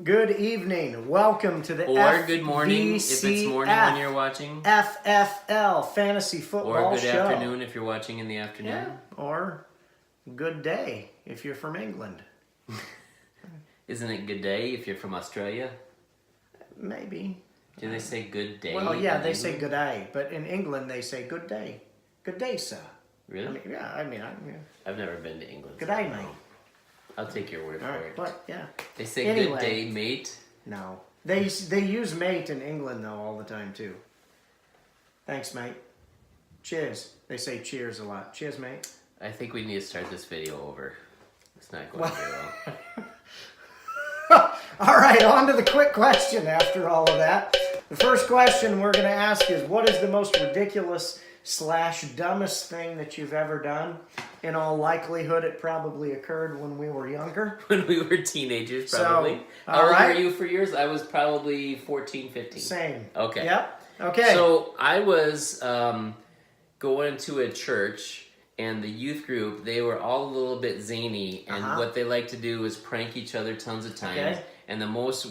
good evening. Welcome to the Or good morning if it's morning when you're watching. FFL Fantasy Football Or good Show. afternoon if you're watching in the afternoon. Yeah, or good day if you're from England. Isn't it good day if you're from Australia? Maybe. Do they say good day? Well, yeah, they England? say good day, but in England they say good day. Good day, sir. Really? Yeah. I've never been to England. Good so I day, don't mate. know. I'll take your word All for right, it. but yeah. They say Anyway. good day, mate. No. They use mate in England, though, all the time, too. Thanks, mate. Cheers. They say cheers a lot. Cheers, mate. I think we need to start this video over. It's not going very well. All right, on to the quick question after all of that. The first question we're going to ask is, what is the most ridiculous / dumbest thing that you've ever done? In all likelihood, it probably occurred when we were younger. When we were teenagers, probably. So, How all old right. were you for yours? I was probably 14, 15. Same. Okay. Yep. Okay. So I was going to a church, and the youth group, they were all a little bit zany, and what they like to do is prank each other tons of times. Okay. And the most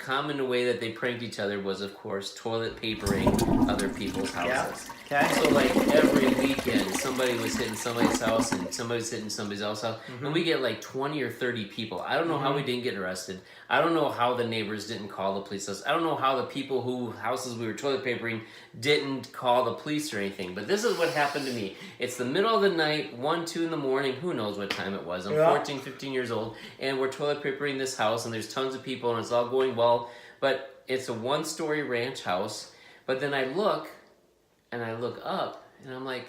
common way that they pranked each other was, of course, toilet papering other people's houses. Okay. So like every weekend, somebody was hitting somebody's house and somebody was hitting somebody else's house. And we get like 20 or 30 people. I don't know how we didn't get arrested. I don't know how the neighbors didn't call the police. I don't know how the people whose houses we were toilet papering didn't call the police or anything. But this is what happened to me. It's the middle of the night, 1, 2 in the morning. Who knows what time it was. I'm 14, 15 years old. And we're toilet papering this house. And there's tons of people. And it's all going well. But it's a 1-story ranch house. But then I look up, and I'm like,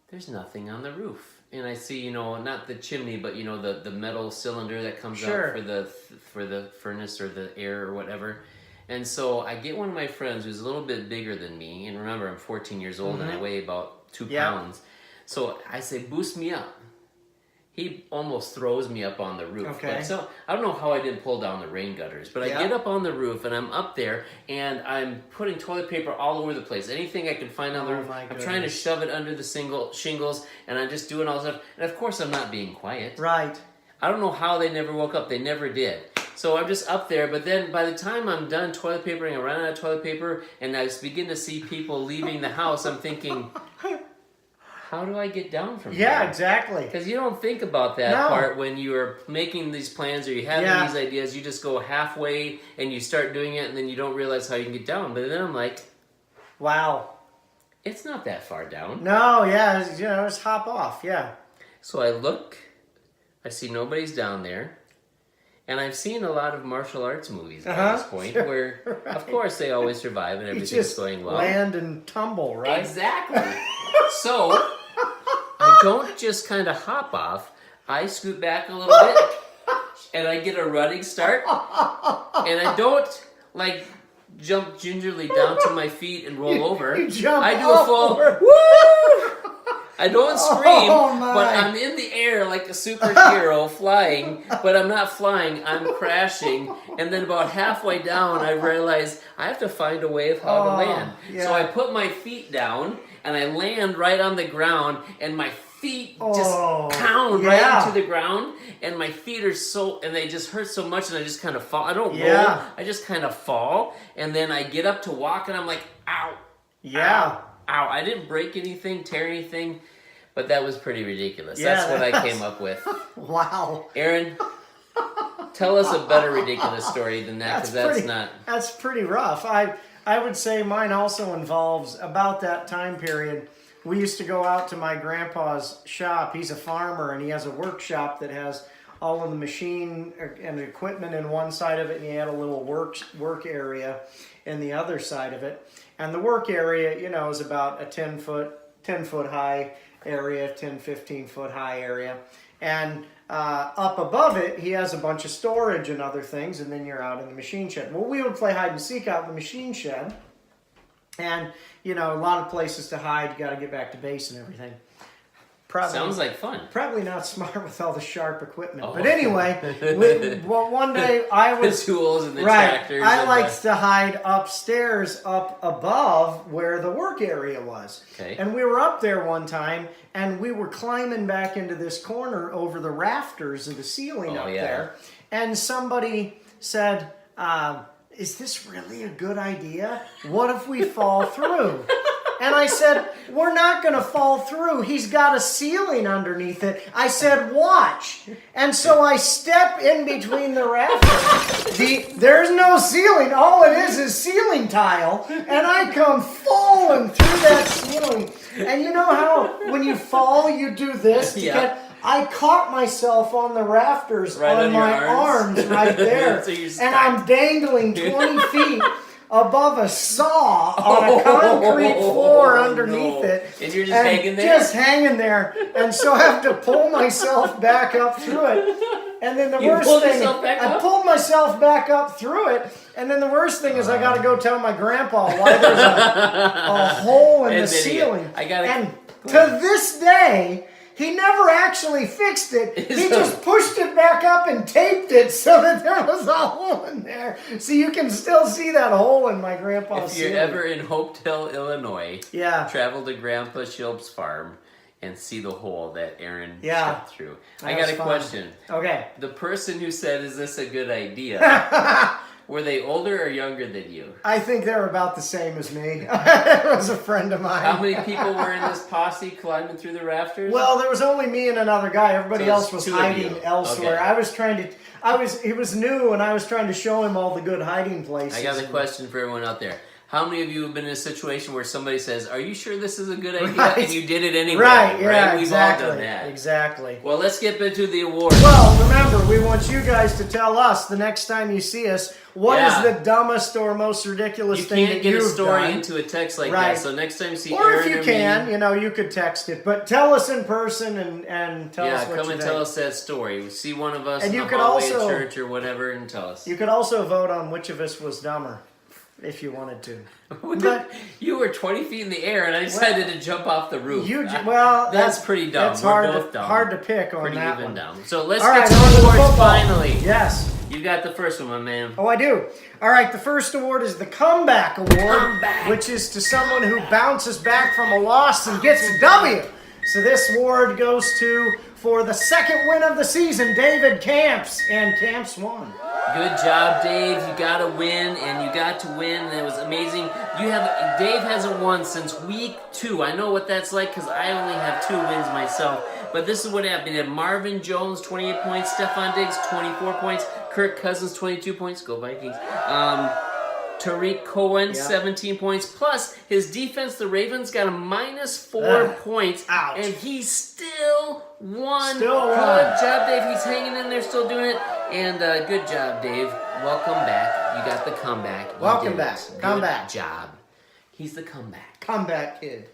there's nothing on the roof. And I see, not the chimney, but, the metal cylinder that comes out for the furnace or the air or whatever. And so I get one of my friends who's a little bit bigger than me, and remember, I'm 14 years old, and I weigh about 2 pounds. So I say, boost me up. He almost throws me up on the roof. Okay. But so I don't know how I didn't pull down the rain gutters, but I get up on the roof and I'm up there and I'm putting toilet paper all over the place. Anything I can find on the roof, I'm trying to shove it under the shingles, and I'm just doing all this stuff. And of course, I'm not being quiet. Right. I don't know how they never woke up. They never did. So I'm just up there, but then by the time I'm done toilet papering, I run out of toilet paper, and I begin to see people leaving the house. I'm thinking, how do I get down from here? Yeah, exactly. Because you don't think about that part when you're making these plans or you're having these ideas. You just go halfway and you start doing it, and then you don't realize how you can get down. But then I'm like, wow. it's not that far down. No, yeah, just hop off, yeah. So I look, I see nobody's down there. And I've seen a lot of martial arts movies at this point where, of course, they always survive and everything's going well. Land and tumble, right? Exactly. So I don't just kind of hop off. I scoot back a little bit, and I get a running start. And I don't, jump gingerly down to my feet and roll over. You jump I do a full, woo! I don't scream, but I'm in the air like a superhero flying, but I'm not flying, I'm crashing. And then about halfway down, I realize I have to find a way of how to land. Yeah. So I put my feet down, and I land right on the ground, and my feet just pound right into the ground, and my feet are and they just hurt so much, and I just kind of fall. I don't roll, I just kind of fall, and then I get up to walk, and I'm like, ow. Yeah. Ow, I didn't break anything, tear anything, but that was pretty ridiculous. That's what I came up with. Wow. Aaron, tell us a better ridiculous story than that, because that's not... That's pretty rough. I would say mine also involves, about that time period, we used to go out to my grandpa's shop. He's a farmer, and he has a workshop that has all of the machine and equipment in one side of it, and he had a little work area in the other side of it. And the work area, is about a 10 foot high area, 10, 15 foot high area. And up above it, he has a bunch of storage and other things, and then you're out in the machine shed. Well, we would play hide and seek out in the machine shed. And, a lot of places to hide. You got to get back to base and everything. Sounds like fun. Probably not smart with all the sharp equipment. But anyway, one day I was... the tools and the tractors. I liked to hide upstairs up above where the work area was. Okay. And we were up there one time, and we were climbing back into this corner over the rafters of the ceiling there. and somebody said, is this really a good idea? What if we fall through? And I said, we're not going to fall through. He's got a ceiling underneath it. I said, watch. And so I step in between the rafters. There's no ceiling. All it is ceiling tile. And I come falling through that ceiling. And you know how when you fall, you do this? Yeah. I caught myself on the rafters on my arms right there. So you're and I'm dangling 20 feet above a saw on a concrete floor underneath it. And you're just hanging there? Just hanging there. And so I have to pull myself back up through it. And then the worst thing, I pulled myself back up through it. And then the worst thing is I got to go tell my grandpa why there's a hole in the ceiling. And to this day, he never actually fixed it. He just pushed it back up and taped it so that there was a hole in there. So you can still see that hole in my grandpa's ceiling. If you're ever in Hopedale, Illinois, yeah, travel to Grandpa Shilp's farm and see the hole that Aaron stepped through. I got a question. Okay. The person who said, is this a good idea? Were they older or younger than you? I think they're about the same as me. It was a friend of mine. How many people were in this posse climbing through the rafters? Well, there was only me and another guy. Everybody else was hiding elsewhere. Okay. He was new, and I was trying to show him all the good hiding places. I got a question for everyone out there. How many of you have been in a situation where somebody says, are you sure this is a good idea? Right. And you did it anyway. Right, yeah, We've exactly. all done that. Exactly. Well, let's get into the awards. Well, remember, we want you guys to tell us the next time you see us, what is the dumbest or most ridiculous thing that you've done? You can't get a story into a text like that, so next time you see Aaron or if you can, you could text it. But tell us in person and tell us what you think. Yeah, come and tell us that story. See one of us in the could hallway also, at church or whatever and tell us. You could also vote on which of us was dumber, if you wanted to. But you were 20 feet in the air, and I decided to jump off the roof. That's pretty dumb. That's We're both dumb. hard to pick on pretty that even one. Dumb. So let's All get right, to on the to awards football. finally. Yes. You got the first one, my man. Oh, I do. All right, the first award is the Comeback Award, which is to someone who bounces back from a loss and gets a W. So this award goes to, for the second win of the season, David Camps, and Camps won. Good job, Dave. You got to win, and you got to win, and it was amazing. Dave hasn't won since week 2. I know what that's like because I only have 2 wins myself. But this is what happened. You had Marvin Jones, 28 points. Stephon Diggs, 24 points. Kirk Cousins, 22 points. Go Vikings. Tariq Cohen, 17 points. Plus, his defense, the Ravens, got a -4 points. Ouch. And he still won. Good job, Dave. He's hanging in there, still doing it. And good job, Dave. Welcome back. You got the comeback. Welcome back. Comeback. Good job. He's the comeback. Comeback kid.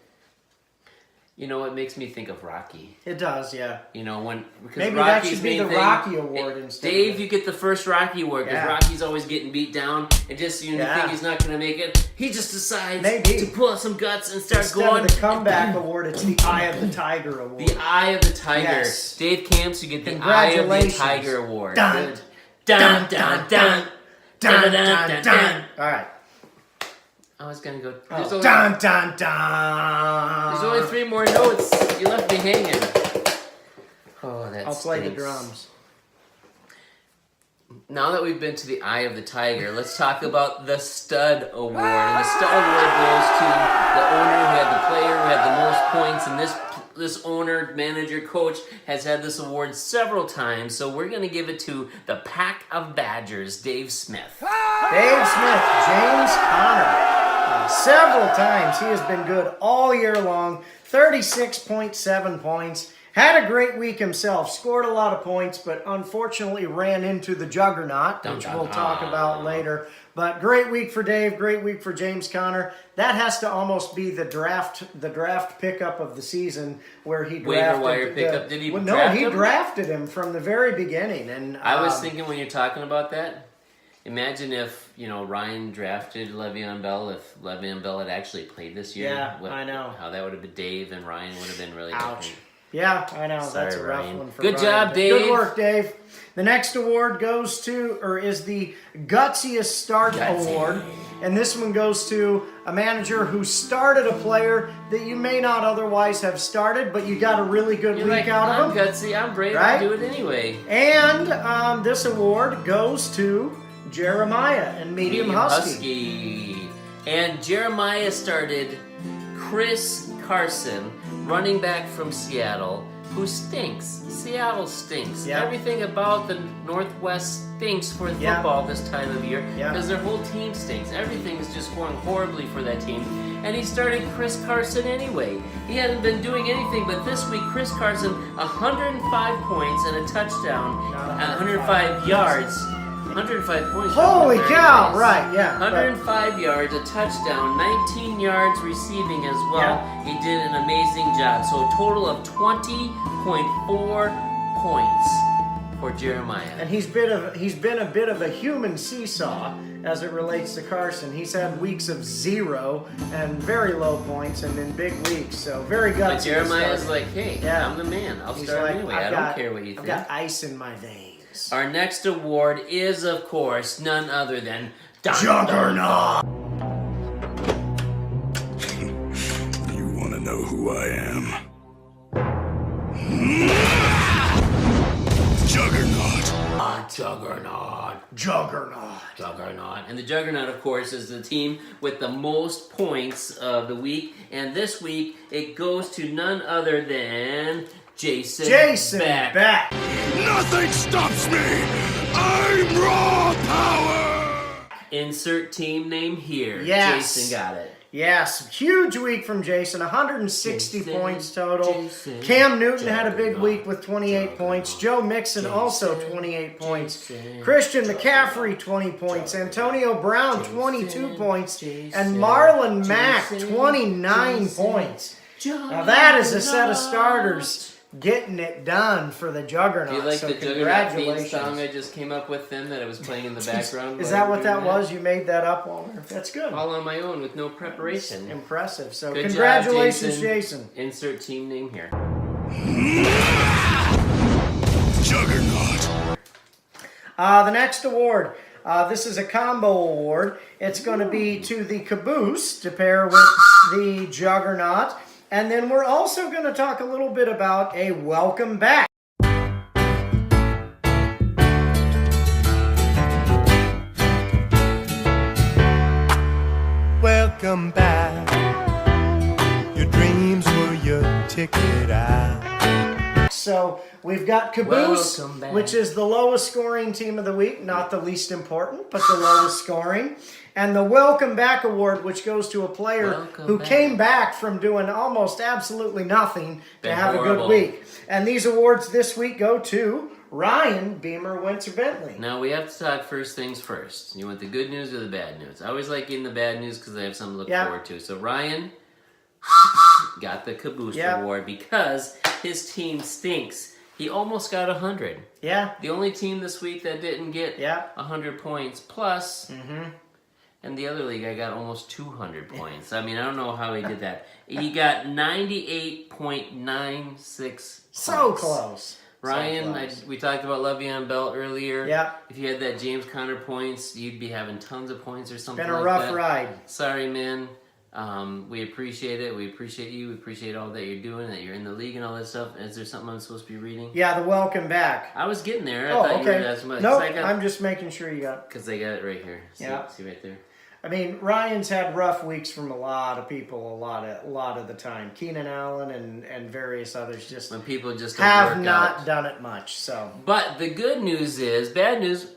You know, it makes me think of Rocky. It does, yeah. You know, because maybe Rocky's that should be the main Rocky Award instead. Dave, you get the first Rocky Award because Rocky's always getting beat down, and just you think he's not going to make it. He just decides to pull out some guts and start going. Instead of the Comeback Award, it's the Eye of the Tiger Award. The Eye of the Tiger. Yes. Dave Camps, you get the Eye of the Tiger Award. Dun, dun, dun, dun, dun, dun, dun, dun. All right. I was gonna go. Dun, dun, dun. There's only 3 more notes. You left me hanging. Oh, that's. I'll play the drums. Now that we've been to the Eye of the Tiger, let's talk about the Stud Award. And the Stud Award goes to the owner who had the player who had the most points, and this owner, manager, coach has had this award several times. So we're gonna give it to the Pack of Badgers, Dave Smith. Dave Smith, James Conner. Several times he has been good all year long. 36.7 points. Had a great week himself. Scored a lot of points, but unfortunately ran into the juggernaut, which we'll talk about later. But great week for Dave. Great week for James Conner. That has to almost be the draft pickup of the season, where he drafted. Waiver wire pickup. Did he? No, he drafted him from the very beginning. And I was thinking when you're talking about that. Imagine if, Ryan drafted Le'Veon Bell, if Le'Veon Bell had actually played this year. Yeah, I know. How that would have been. Dave and Ryan would have been really different. Yeah, I know. Sorry, That's a rough Ryan. one for Good Ryan. job, But Dave. Good work, Dave. The next award goes to, or is the Gutsiest Start Award. And this one goes to a manager who started a player that you may not otherwise have started, but you got a really good You're week like, out I'm of him. gutsy, I'm brave, Right? I'll do it anyway. And this award goes to Jeremiah and Medium Husky. And Jeremiah started Chris Carson, running back from Seattle, who stinks. Seattle stinks. Yeah. Everything about the Northwest stinks for Yeah. football this time of year Yeah. because their whole team stinks. Everything is just going horribly for that team. And he started Chris Carson anyway. He hadn't been doing anything, but this week Chris Carson, 105 points and a touchdown, 105 yards. 105 points. Holy Very cow! nice. Right, yeah. 105 yards, a touchdown, 19 yards receiving as well. Yeah. He did an amazing job. So a total of 20.4 points for Jeremiah. And he's been a bit of a human seesaw as it relates to Carson. He's had weeks of 0 and very low points, and then big weeks. So very gutsy. But Jeremiah's to start. like, hey, Yeah. I'm the man. I'll He's start like, anyway. I've I got- don't care what you I've think. got ice in my veins. Our next award is, of course, none other than Juggernaut. You want to know who I am? Juggernaut. Juggernaut. Juggernaut. Juggernaut. And the Juggernaut, of course, is the team with the most points of the week. And this week, it goes to none other than Jason Beck. Nothing stops me. I'm raw power. Insert team name here. Yes. Jason got it. Yes, huge week from Jason. 160 Jason, points total. Jason, Cam Newton had a big Juggernaut, week with 28 Juggernaut, points. Joe Mixon Jason, also 28 points. Jason, Christian McCaffrey 20 points. Antonio Brown 22 points. And Marlon Mack 29 points. Now that is a set of starters getting it done for the Juggernaut. Do you like so the Juggernaut theme congratulations. song I just came up with then that I was playing in the background? Is while that we what were that doing was? You made that up, Walter. That's good. All on my own with no preparation. Impressive. So Good job, congratulations, Jason. Insert team name here. Juggernaut. The next award. This is a combo award. It's going to be to the Caboose to pair with the Juggernaut. And then we're also going to talk a little bit about a welcome back. Welcome back. Your dreams were your ticket out. So we've got Caboose, Welcome back. which is the lowest scoring team of the week. Not the least important, but the lowest scoring. And the Welcome Back Award, which goes to a player Welcome who back. came back from doing almost absolutely nothing to Been have a horrible. good week. And these awards this week go to Ryan Beamer Winter Bentley. Now we have to talk first things first. You want the good news or the bad news? I always like getting the bad news because I have something to look Yeah. forward to. So Ryan got the Caboose Yeah. Award because his team stinks. He almost got 100. Yeah, The only team this week that didn't get Yeah. 100 points plus, and the other league I got almost 200 points. I mean, I don't know how he did that. He got 98.96 so points. close. Ryan, So close. we talked about Le'Veon Bell earlier. Yeah. If you had that James Conner points, you'd be having tons of points or something Been a like rough that. ride. Sorry, man. We appreciate it. We appreciate you. We appreciate all that you're doing, that you're in the league and all that stuff. Is there something I'm supposed to be reading? Yeah, the Welcome Back. I was getting there. I Oh, thought you okay. were asking about No, it. I'm just making sure you got. Because I got it right here. See, Yeah. see right there. I mean, Ryan's had rough weeks from a lot of people, a lot of the time. Keenan Allen and various others just When people just don't have work not out. done it much. So But the good news is, bad news,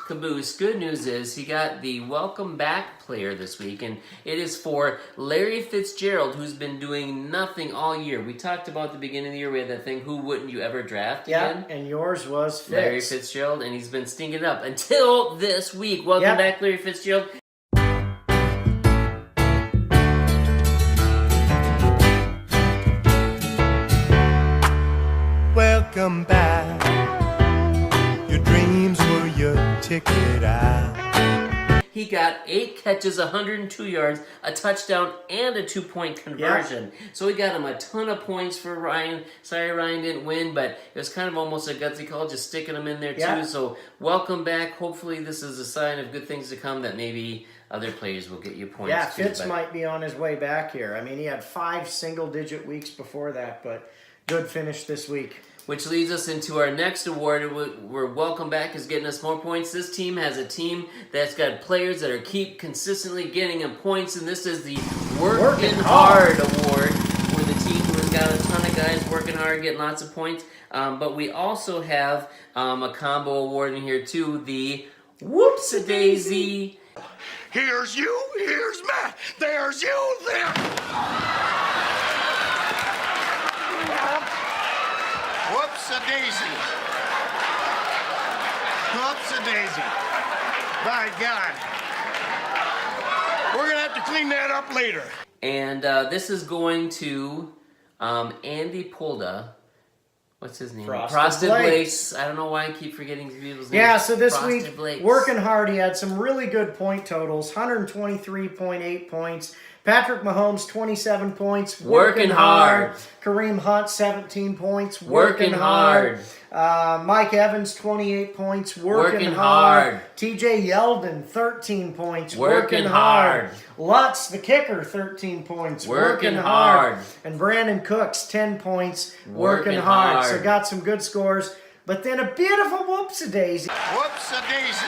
Caboose. Good news is he got the welcome back player this week, and it is for Larry Fitzgerald, who's been doing nothing all year. We talked about at the beginning of the year, we had that thing, who wouldn't you ever draft yeah, again? and yours was Fitz. Larry Fitzgerald, and he's been stinking it up until this week. Welcome Yep. back, Larry Fitzgerald. Welcome back. Your dreams were your ticket out. He got 8 catches, 102 yards, a touchdown, and a 2-point conversion. So we got him a ton of points for Ryan. Sorry Ryan didn't win, but it was kind of almost a gutsy call, just sticking him in there too. So welcome back. Hopefully this is a sign of good things to come, that maybe other players will get you points too. Fitz might be on his way back here. I mean, he had 5 single-digit weeks before that, but good finish this week. Which leads us into our next award. We're welcome back is getting us more points. This team has a team that's got players that are keep consistently getting them points, and this is the Working Hard Award for the team who has got a ton of guys working hard, getting lots of points. But we also have a combo award in here too, the Whoops-a-Daisy. Here's you, here's Matt, there's you, there. Whoops-a-daisy. Whoops-a-daisy. My God. We're going to have to clean that up later. And this is going to Andy Polda. What's his name? Frosted Blakes. I don't know why I keep forgetting people's names. Yeah, so this Frosted week, Blakes. working hard, he had some really good point totals, 123.8 points. Patrick Mahomes, 27 points. Working hard. Kareem Hunt, 17 points. Working hard. Mike Evans, 28 points. Working hard. TJ Yeldon, 13 points. Working hard. Lutz, the kicker, 13 points. Working hard. And Brandon Cooks, 10 points. Working hard. So got some good scores. But then a bit of a whoops-a-daisy. Whoops-a-daisy.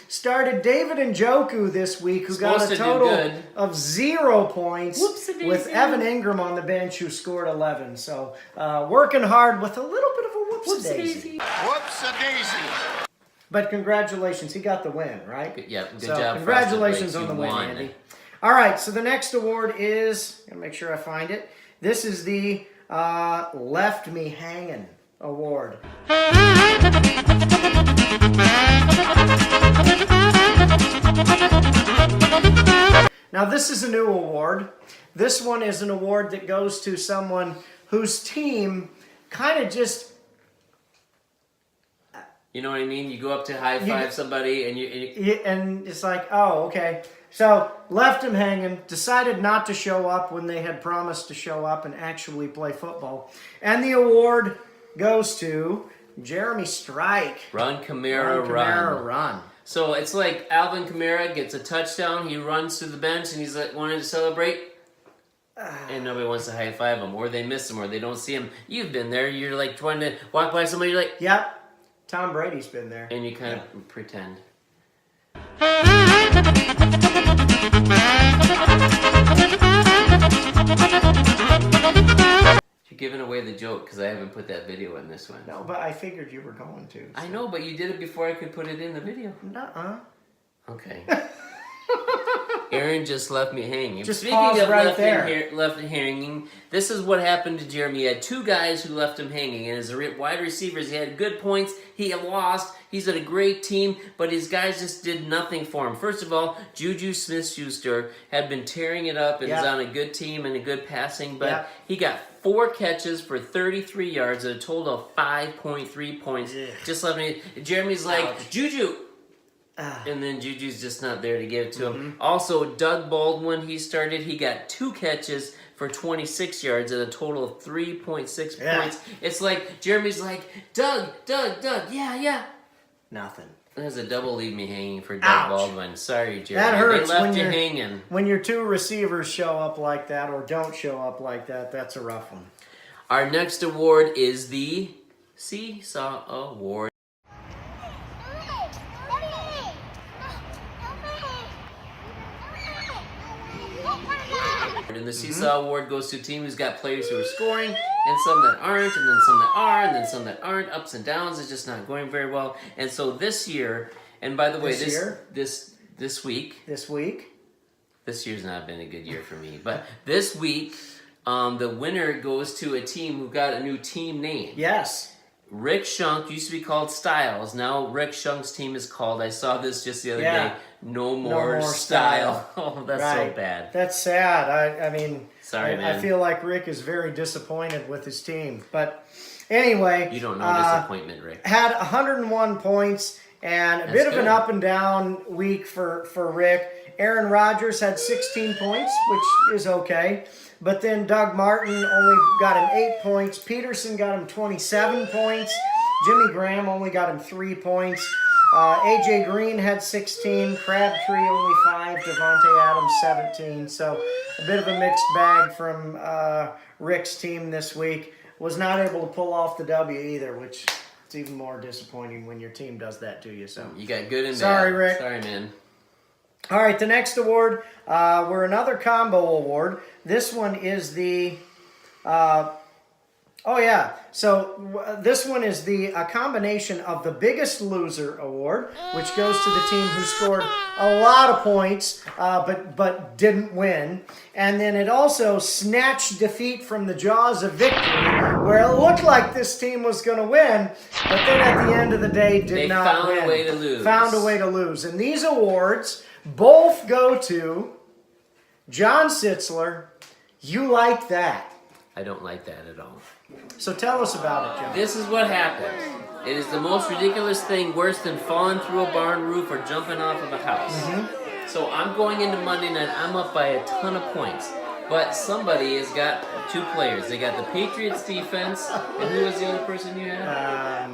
Started David Njoku this week, who got a total of 0 points, with Evan Ingram on the bench, who scored 11. So working hard with a little bit of a whoops-a-daisy. Whoops-a-daisy. But congratulations, he got the win, right? Good job. Congratulations Frosted on the Blakes. win, You won. Andy. All right, so the next award is, I'm going to make sure I find it. This is the Left Me Hangin' Award. Now this is a new award. This one is an award that goes to someone whose team kind of just... You know what I mean? You go up to high five somebody and and it's like, oh, okay. So left him hanging, decided not to show up when they had promised to show up and actually play football. And the award goes to Jeremy Strike. Run, Kamara, run. So it's like Alvin Kamara gets a touchdown, he runs to the bench, and he's like wanting to celebrate, and nobody wants to high five him, or they miss him, or they don't see him. You've been there. You're like trying to walk by somebody, you're like, yep. Tom Brady's been there. And you kind of pretend. You're giving away the joke because I haven't put that video in this one. No, but I figured you were going to. So. I know, but you did it before I could put it in the video. Nuh-uh. Okay. Aaron just left me hanging. Just Speaking pause of right there. left hanging, this is what happened to Jeremy. He had 2 guys who left him hanging, and as a wide receivers, he had good points. He lost. He's at a great team, but his guys just did nothing for him. First of all, Juju Smith-Schuster had been tearing it up and is on a good team and a good passing, but he got 4 catches for 33 yards at a total of 5.3 points. Just left me. Jeremy's like, Juju. And then Juju's just not there to give it to him. Also, Doug Baldwin, he got 2 catches for 26 yards at a total of 3.6 points. It's like, Jeremy's like, Doug, yeah. Nothing. There's a double leave me hanging for Doug Baldwin. Sorry, Jeremy. That hurts they left when you you're hanging. When your 2 receivers show up like that or don't show up like that, that's a rough one. Our next award is the Seesaw Award. And the Seesaw Award goes to a team who's got players who are scoring, and some that aren't, and then some that are, and then some that aren't. Ups and downs. It's just not going very well. And so this year, and by the way, this week, this year's not been a good year for me. But this week, the winner goes to a team who got a new team name. Yes. Rick Shunk used to be called Styles. Now Rick Shunk's team is called, I saw this just the other day, No More Style. Oh, that's so bad. That's sad. I mean, sorry, man. I feel like Rick is very disappointed with his team. But anyway. You don't know disappointment, Rick. Had 101 points And a That's bit of good. an up and down week for Rick. Aaron Rodgers had 16 points, which is okay. But then Doug Martin only got him 8 points. Peterson got him 27 points. Jimmy Graham only got him 3 points. A.J. Green had 16. Crabtree only 5. Devontae Adams 17. So a bit of a mixed bag from Rick's team this week. Was not able to pull off the W either, which it's even more disappointing when your team does that to you. So You got good and bad. Sorry, Rick. Sorry, man. all right, the next award, we're another combo award. This one is the, this one is the combination of the Biggest Loser award, which goes to the team who scored a lot of points, but didn't win. And then it also snatched defeat from the jaws of victory, where it looked like this team was going to win, but then at the end of the day They did not found win. a way to lose. Found a way to lose. And these awards both go to John Sitzler. You like that. I don't like that at all. So tell us about it, John. This is what happened. It is the most ridiculous thing, worse than falling through a barn roof or jumping off of a house. So I'm going into Monday night, I'm up by a ton of points. But somebody has got 2 players. They got the Patriots defense, and who was the other person you had?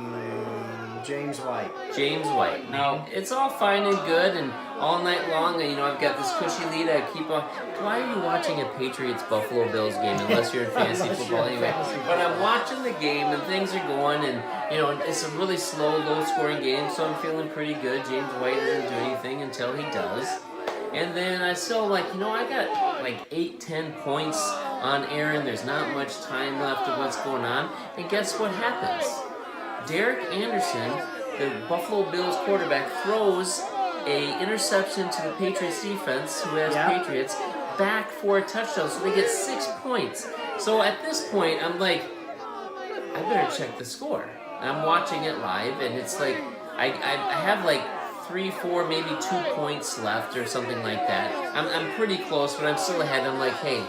James White. James White. Now, it's all fine and good, and all night long, I've got this cushy lead. I keep on. Why are you watching a Patriots-Buffalo Bills game unless you're in fantasy Unless football you're in anyway? fantasy But I'm watching the game, and things are going, and, it's a really slow, low-scoring game, so I'm feeling pretty good. James White doesn't do anything until he does. And then I still I got 8-10 points on Aaron. There's not much time left of what's going on. And guess what happens? Derek Anderson, the Buffalo Bills quarterback, throws a interception to the Patriots defense, who has Patriots, back for a touchdown. So they get 6 points. So at this point, I'm like, I better check the score. And I'm watching it live, and it's like, I have 3, 4, maybe 2 points left or something like that. I'm pretty close, but I'm still ahead. I'm like, hey,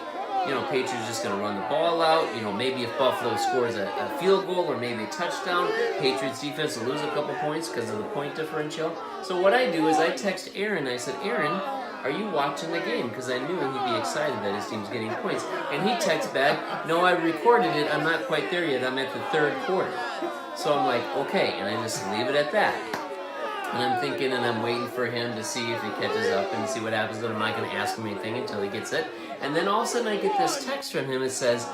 Patriots just going to run the ball out. Maybe if Buffalo scores a field goal or maybe a touchdown, Patriots defense will lose a couple points because of the point differential. So what I do is I text Aaron. I said, Aaron, are you watching the game? Because I knew he'd be excited that his team's getting points. And he texts back, no, I recorded it. I'm not quite there yet. I'm at the 3rd quarter. So I'm like, okay. And I just leave it at that. And I'm thinking and I'm waiting for him to see if he catches up and see what happens. But I'm not going to ask him anything until he gets it. And then all of a sudden I get this text from him that says,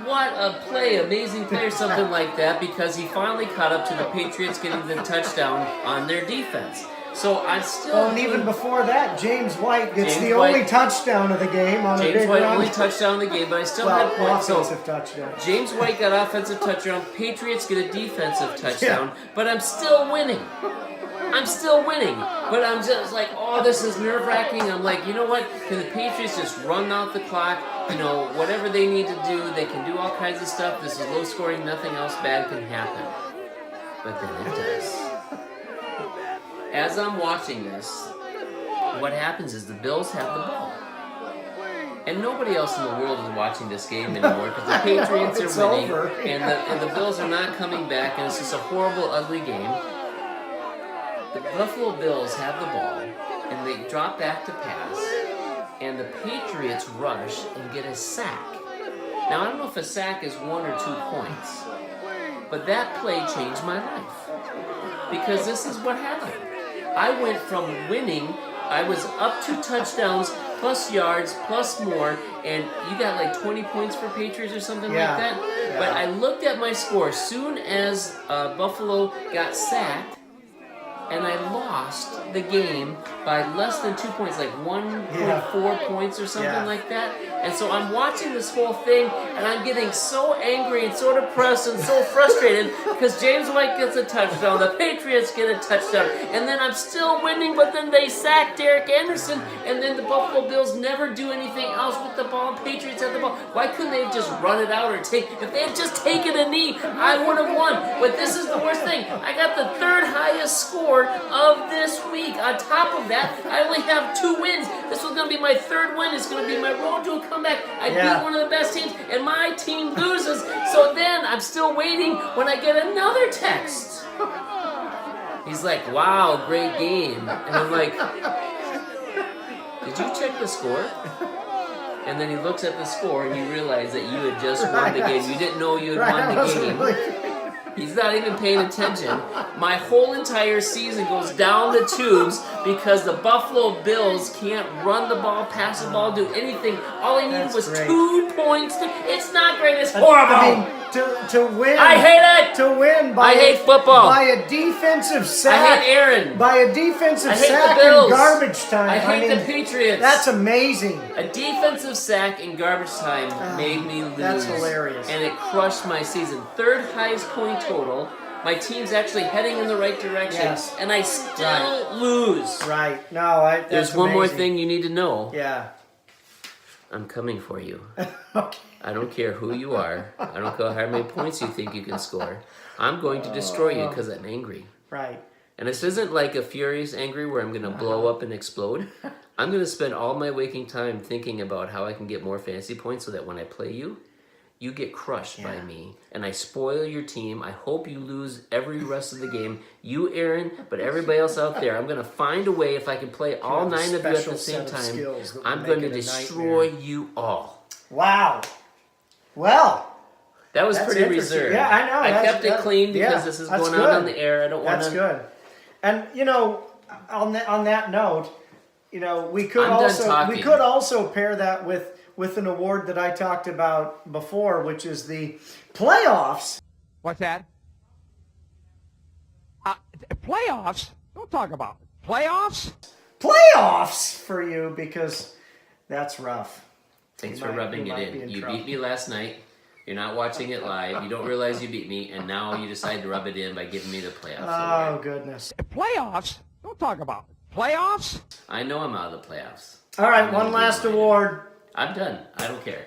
what a play, amazing play or something like that, because he finally caught up to the Patriots getting the touchdown on their defense. So I still... Well, and even before that, James White gets the only touchdown of the game on a big James White run. only touchdown of the game, but I still had points. Offensive touchdown. James White got offensive touchdown. Patriots get a defensive touchdown, but I'm still winning. But I'm just like, oh, this is nerve-wracking. I'm like, you know what? Can the Patriots just run out the clock? Whatever they need to do, they can do all kinds of stuff. This is low-scoring. Nothing else bad can happen. But then it does. As I'm watching this, what happens is the Bills have the ball. And nobody else in the world is watching this game anymore because the Patriots are winning. Over. And the Bills are not coming back, and it's just a horrible, ugly game. The Buffalo Bills have the ball, and they drop back to pass, and the Patriots rush and get a sack. Now, I don't know if a sack is 1 or 2 points, but that play changed my life. Because this is what happened. I went from winning, I was up 2 touchdowns, plus yards, plus more, and you got 20 points for Patriots or something like that. Yeah. But I looked at my score soon as Buffalo got sacked, and I lost the game by less than 2 points, 1.4 points or something like that. And so I'm watching this whole thing, and I'm getting so angry and so depressed and so frustrated because James White gets a touchdown, the Patriots get a touchdown, and then I'm still winning, but then they sack Derek Anderson, and then the Buffalo Bills never do anything else with the ball. Patriots have the ball. Why couldn't they have just run it out or if they had just taken a knee, I would have won. But this is the worst thing. I got the 3rd highest score of this week. On top of that, I only have 2 wins. This was going to be my 3rd win. It's going to be my road to a comeback. I beat one of the best teams, and my team loses. So then I'm still waiting when I get another text. He's like, wow, great game. And I'm like, did you check the score? And then he looks at the score and you realize that you had just won the game. You didn't know you had won the game. He's not even paying attention. My whole entire season goes down the tubes because the Buffalo Bills can't run the ball, pass the ball, do anything. All I needed was great. 2 points. It's not great. It's horrible. I mean, to win. I hate it. To win by I hate football. by a defensive sack. I hate Aaron. By a defensive I hate sack the Bills. in garbage time. I hate mean, the Patriots. That's amazing. A defensive sack in garbage time made me lose. That's hilarious. And it crushed my season. Third highest point total. My team's actually heading in the right direction. Yes. And I still lose. Right. No, that's There's one more amazing. thing you need to know. Yeah. I'm coming for you. Okay. I don't care who you are. I don't care how many points you think you can score. I'm going to destroy you because I'm angry. Right. And this isn't like a furious angry where I'm going to blow up and explode. I'm going to spend all my waking time thinking about how I can get more fantasy points so that when I play you, you get crushed by me. And I spoil your team. I hope you lose every rest of the game. You, Aaron, but everybody else out there. I'm going to find a way, if I can play all 9 of you at the same time, I'm going to destroy you all. Wow. Well, That was that's pretty interesting. reserved. Yeah, I know. I kept it clean because this is going on the air. I don't want to. That's good. And you know, on that note, you know, we could I'm done also talking. pair that with an award that I talked about before, which is the playoffs. What's that? Playoffs? Don't talk about it. Playoffs? Playoffs for you, because that's rough. Thanks You for might- rubbing you it might in. be in You trouble. beat me last night. You're not watching it live. You don't realize you beat me, and now you decide to rub it in by giving me the playoffs. Oh award. goodness. Playoffs? Don't talk about it. Playoffs? I know I'm out of the playoffs. All right, I'm one gonna last be reminded. award. I'm done. I don't care.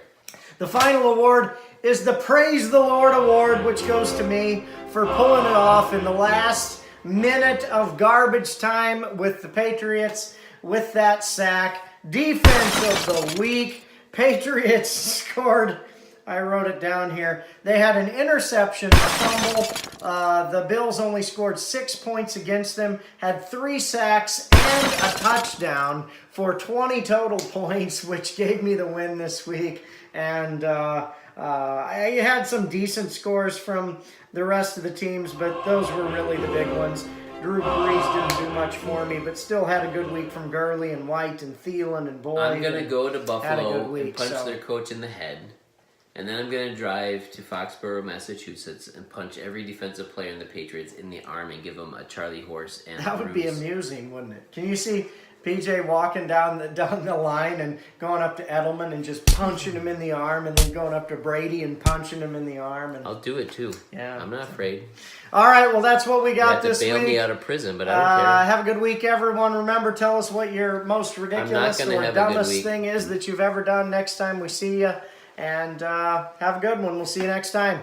The final award is the Praise the Lord Award, which goes to me for pulling it off in the last minute of garbage time with the Patriots with that sack. Defense of the week. Patriots scored, I wrote it down here. They had an interception, a fumble. The Bills only scored 6 points against them, had 3 sacks and a touchdown for 20 total points, which gave me the win this week. And I had some decent scores from the rest of the teams, but those were really the big ones. Drew Brees didn't do much for me, but still had a good week from Gurley and White and Thielen and Boyd. I'm going to go to had a Buffalo good week, and punch so- their coach in the head. And then I'm going to drive to Foxborough, Massachusetts, and punch every defensive player in the Patriots in the arm and give them a Charlie horse and That would be bruise. amusing, wouldn't it? Can you see PJ walking down the line and going up to Edelman and just punching him in the arm, and then going up to Brady and punching him in the arm? And I'll do it too. Yeah. I'm not afraid. all right, well, that's what we You got have to this bail week. me out of prison, but I don't care. Have a good week, everyone. Remember, tell us what your most ridiculous gonna or have a good dumbest week. thing is that you've ever done next time we see you. And have a good one. We'll see you next time.